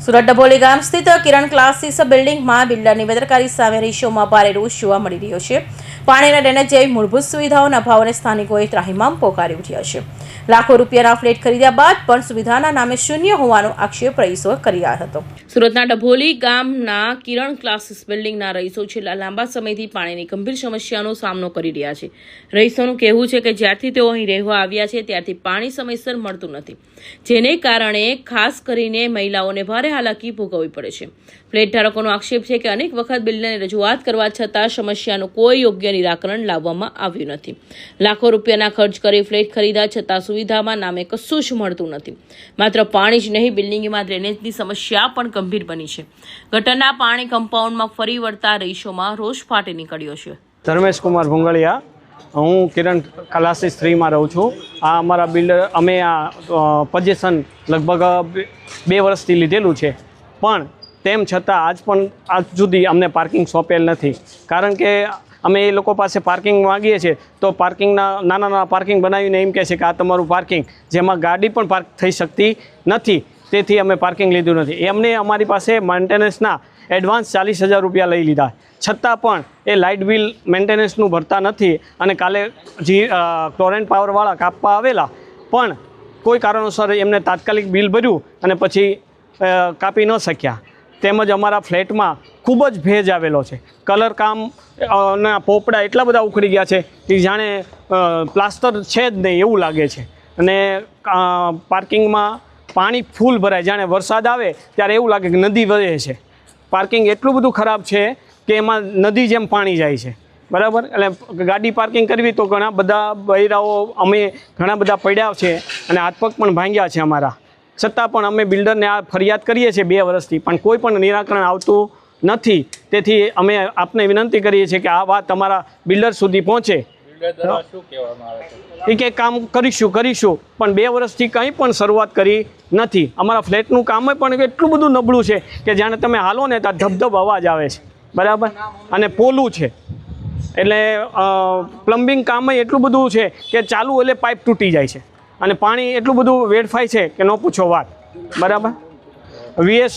સુરત ડભોલી ગામ સ્થિત કિરણ ક્લાસીસ બિલ્ડિંગમાં બિલ્ડરની બેદરકારી સામે રહીશોમાં ભારે રોષ જોવા મળી રહ્યો છે. પાણીના ડ્રેનેજ જેવી મૂળભૂત સુવિધાઓના અભાવને સ્થાનિકોએ ત્રાહિમામ પોકારી ઉઠ્યા છે. લાખો રૂપિયાના ફ્લેટ ખરીદ્યા બાદ પણ સુવિધાના નામે શૂન્ય હોવાનો આક્ષેપ રહીશોએ કર્યો હતો. સુરતના ડભોલી ગામના કિરણ ક્લાસીસ બિલ્ડિંગના રહીશો છેલ્લા લાંબા સમયથી પાણીની ગંભીર સમસ્યાનો સામનો કરી રહ્યા છે. રહીશોનું કહેવું છે કે જ્યારથી તેઓ અહીં રહેવા આવ્યા છે ત્યારથી પાણી સમયસર મળતું નથી, જેને કારણે ખાસ કરીને મહિલાઓને ભારે હાલાકી ભોગવવી પડે છે. ફ્લેટ ધારકોનો આક્ષેપ છે કે અનેક વખત બિલ્ડરને રજૂઆત કરવા છતાં સમસ્યાનું કોઈ યોગ્ય નિરાકરણ લાવવામાં આવ્યું નથી. લાખો રૂપિયાના ખર્ચ કરી ફ્લેટ ખરીદ્યા છતાં સુવિધામાં નામે કશું જ મળતું નથી. માત્ર પાણી જ નહીં, બિલ્ડિંગમાં ડ્રેનેજની સમસ્યા પણ ગંભીર બની છે. ગટરના પાણી કમ્પાઉન્ડમાં ફરી વળતા રહીશોમાં રોષ ફાટી નીકળ્યો છે. ધર્મેશ કુમાર ભુંગળિયા, હું કિરણ ક્લાસીસ 3માં રહું છું. આ અમારા બિલ્ડર અમે આ પોઝિશન લગભગ 2 વર્ષથી લીધેલું છે, પણ તેમ છતાં આજ સુધી અમને પાર્કિંગ સોંપેલ નથી. કારણ કે અમે એ લોકો પાસે પાર્કિંગ માગીએ છીએ તો પાર્કિંગના નાના પાર્કિંગ બનાવીને એમ કહે છે કે આ તમારું પાર્કિંગ, જેમાં ગાડી પણ પાર્ક થઈ શકતી નથી. તેથી અમે પાર્કિંગ લીધું નથી. એમને અમારી પાસે મેન્ટેનન્સના એડવાન્સ 40,000 રૂપિયા લઈ લીધા, છતાં પણ એ લાઇટ બિલ મેન્ટેનન્સનું ભરતા નથી. અને કાલે ટોરેન્ટ પાવરવાળા કાપવા આવેલા, પણ કોઈ કારણોસર એમને તાત્કાલિક બિલ ભર્યું અને પછી કાપી ન શક્યા. તેમજ અમારા ફ્લેટમાં ખૂબ જ ભેજ આવેલો છે. કલર કામ ના પોપડા એટલા બધા ઉખડી ગયા છે કે જાણે પ્લાસ્ટર છે જ નહીં એવું લાગે છે. અને પાર્કિંગમાં પાણી ફૂલ ભરાય, જાણે વરસાદ આવે ત્યારે એવું લાગે કે નદી વહે છે. પાર્કિંગ એટલું બધું ખરાબ છે કે એમાં નદી જેમ પાણી જાય છે. બરાબર, એટલે ગાડી પાર્કિંગ કરવી તો ઘણા બધા બૈરાઓ અમે ઘણા બધા પડ્યા છે અને હાથ પગ પણ ભાંગ્યા છે અમારા. છતાં પણ અમે બિલ્ડરને આ ફરિયાદ કરીએ છીએ 2 વર્ષથી, પણ કોઈ પણ નિરાકરણ આવતું નથી. તેથી અમે આપને વિનંતી કરીએ છીએ કે આ વાત અમારા બિલ્ડર સુધી પહોંચે. એ કે કામ કરીશું, પણ 2 વર્ષથી કંઈ પણ શરૂઆત કરી નથી. અમારા ફ્લેટનું કામ પણ એટલું બધું નબળું છે કે જાણે તમે હાલો ને ત્યાં ધબધબ અવાજ આવે છે. બરાબર, અને પોલું છે. એટલે પ્લમ્બિંગ કામ એટલું બધું છે કે ચાલુ એટલે પાઇપ તૂટી જાય છે અને પાણી એટલું બધું વેડફાય છે કે ન પૂછો વાત. બરાબર, વીએસ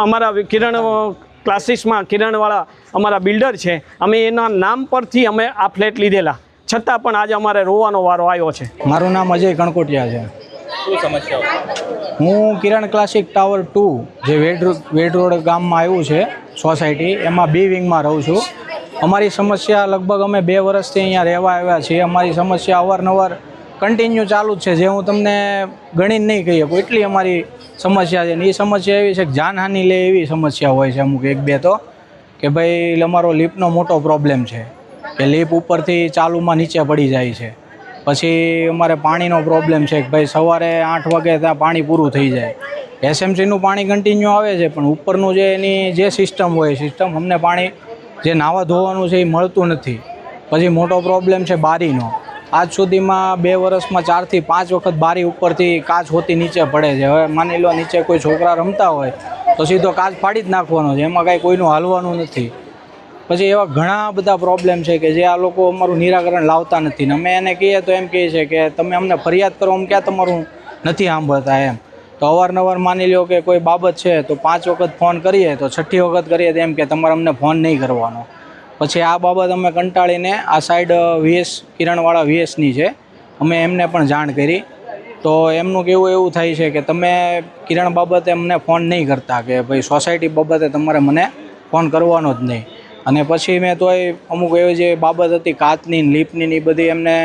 અમારા કિરણ ક્લાસીસમાં કિરણવાળા અમારા બિલ્ડર છે. અમે એના નામ પરથી અમે આ ફ્લેટ લીધેલા, છતાં પણ આજે અમારે રોવાનો વારો આવ્યો છે. મારું નામ અજય કણકોટિયા છે. શું સમસ્યા? હું કિરણ ક્લાસિક ટાવર 2 જે વેડ રોડ ગામમાં આવ્યું છે સોસાયટી, એમાં B વિંગમાં રહું છું. અમારી સમસ્યા લગભગ અમે 2 વર્ષથી અહીંયા રહેવા આવ્યા છીએ. અમારી સમસ્યા અવારનવાર કન્ટિન્યુ ચાલુ જ છે, જે હું તમને ગણીને નહીં કહી શકું એટલી અમારી સમસ્યા છે. ને એ સમસ્યા એવી છે કે જાનહાનિ લે એવી સમસ્યા હોય છે અમુક 1-2 તો, કે ભાઈ અમારો લીપનો મોટો પ્રોબ્લેમ છે કે લીપ ઉપરથી ચાલુમાં નીચે પડી જાય છે. પછી અમારે પાણીનો પ્રોબ્લેમ છે કે ભાઈ સવારે 8 વાગે ત્યાં પાણી પૂરું થઈ જાય. SMCનું પાણી કન્ટિન્યુ આવે છે, પણ ઉપરનું જે એની જે સિસ્ટમ હોય અમને પાણી જે નાવા ધોવાનું છે એ મળતું નથી. પછી મોટો પ્રોબ્લેમ છે બારીનો. આજ સુધીમાં 2 વર્ષમાં 4 થી 5 વખત બારી ઉપરથી કાચ હોતી નીચે પડે છે. હવે માની લો નીચે કોઈ છોકરા રમતા હોય તો સીધો કાચ ફાડી જ નાખવાનો છે, એમાં કાંઈ કોઈનું હાલવાનું નથી. પછી એવા ઘણા બધા પ્રોબ્લેમ છે કે જે આ લોકો અમારું નિરાકરણ લાવતા નથી. ને અમે એને કહીએ તો એમ કહે છે કે તમે અમને ફરિયાદ કરો, અમ ક્યાં તમારું નથી સાંભળતા એમ. તો અવારનવાર માની લો કે કોઈ બાબત છે તો 5 વખત ફોન કરીએ તો 6ઠ્ઠી વખત કરીએ તો એમ કે તમારે અમને ફોન નહીં કરવાનો. પછી આ બાબત અમે કંટાળીને આ સાઈડ વીએસ કિરણવાળા વીએસની છે, અમે એમને પણ જાણ કરી. તો એમનું કહેવું એવું થાય છે કે તમે કિરણ બાબતે અમને ફોન નહીં કરતા, કે ભાઈ સોસાયટી બાબતે તમારે મને ફોન કરવાનો જ નહીં. અને પછી મેં તોય અમુક એવી જે બાબત હતી કાચની લીપની એ બધી એમને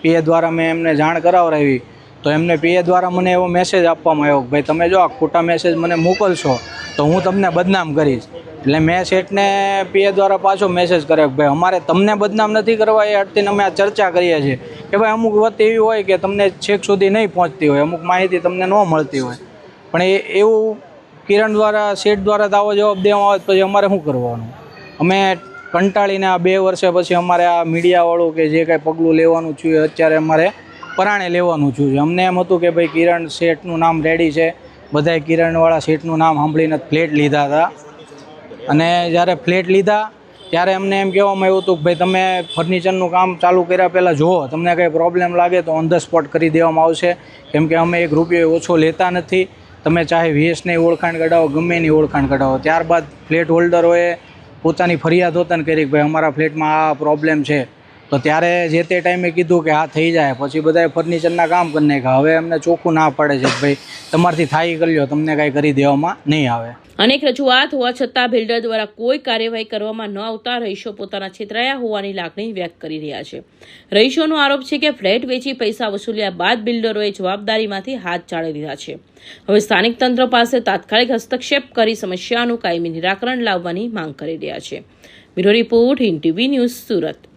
PA દ્વારા મેં એમને જાણ કરાવરાવી. તો એમને PA દ્વારા મને એવો મેસેજ આપવામાં આવ્યો કે ભાઈ તમે જો આ ખોટા મેસેજ મને મોકલશો તો હું તમને બદનામ કરીશ. એટલે મેં શેઠને PA દ્વારા પાછો મેસેજ કર્યો કે ભાઈ અમારે તમને બદનામ નથી કરવા, એ અર્થથી અમે આ ચર્ચા કરીએ છીએ કે ભાઈ અમુક વાત એવી હોય કે તમને છેક સુધી નહીં પહોંચતી હોય, અમુક માહિતી તમને ન મળતી હોય, પણ એવું કિરણ દ્વારા શેઠ દ્વારા આવો જવાબ દેવામાં આવે પછી અમારે શું કરવાનું? અમે કંટાળીને આ 2 વર્ષે પછી અમારે આ મીડિયાવાળું કે જે કાંઈ પગલું લેવાનું થયું અત્યારે અમારે પરાણે લેવાનું થયું છે. અમને એમ હતું કે ભાઈ કિરણ શેઠનું નામ રેડી છે, બધાએ કિરણવાળા શેઠનું નામ સાંભળીને ફ્લેટ લીધા હતા. અને જ્યારે ફ્લેટ લીધા ત્યારે અમને એમ કહેવામાં આવ્યું હતું કે ભાઈ તમે ફર્નિચરનું કામ ચાલુ કર્યા પહેલાં જુઓ, તમને કંઈ પ્રોબ્લેમ લાગે તો ઓન ધ સ્પોટ કરી દેવામાં આવશે, કેમ કે અમે 1 રૂપિયો ઓછો લેતા નથી. તમે ચાહે VSની ઓળખાણ કઢાવો, ગમે એની ઓળખાણ કઢાવો. ત્યારબાદ ફ્લેટ હોલ્ડરોએ પોતાની ફરિયાદ હોતન કરી કે ભાઈ અમારા ફ્લેટમાં આ પ્રોબ્લેમ છે, તો ત્યારે જે તે ટાઈમે કીધું કે આ થઈ જાય. પછી બધાએ ફર્નિચરના કામ કરી નાખ્યા. હવે અમને ચોખ્ખું ના પડે છે કે ભાઈ તમારથી થાય કરી લો, તમને કાંઈ કરી દેવામાં નહીં આવે. અનેક રજૂઆત હોવા છતાં બિલ્ડર દ્વારા કોઈ કાર્યવાહી કરવામાં ન આવતા રહીશો પોતાના છેતરાયા હોવાની લાગણી વ્યક્ત કરી રહ્યા છે. રહીશોનો આરોપ છે કે ફ્લેટ વેચી પૈસા વસૂલ્યા બાદ બિલ્ડરોએ જવાબદારીમાંથી હાથ ચાળી લીધા છે. હવે સ્થાનિક તંત્ર પાસે તાત્કાલિક હસ્તક્ષેપ કરી સમસ્યાનું કાયમી નિરાકરણ લાવવાની માંગ કરી રહ્યા છે. Bureau report, Hind TV news, Surat.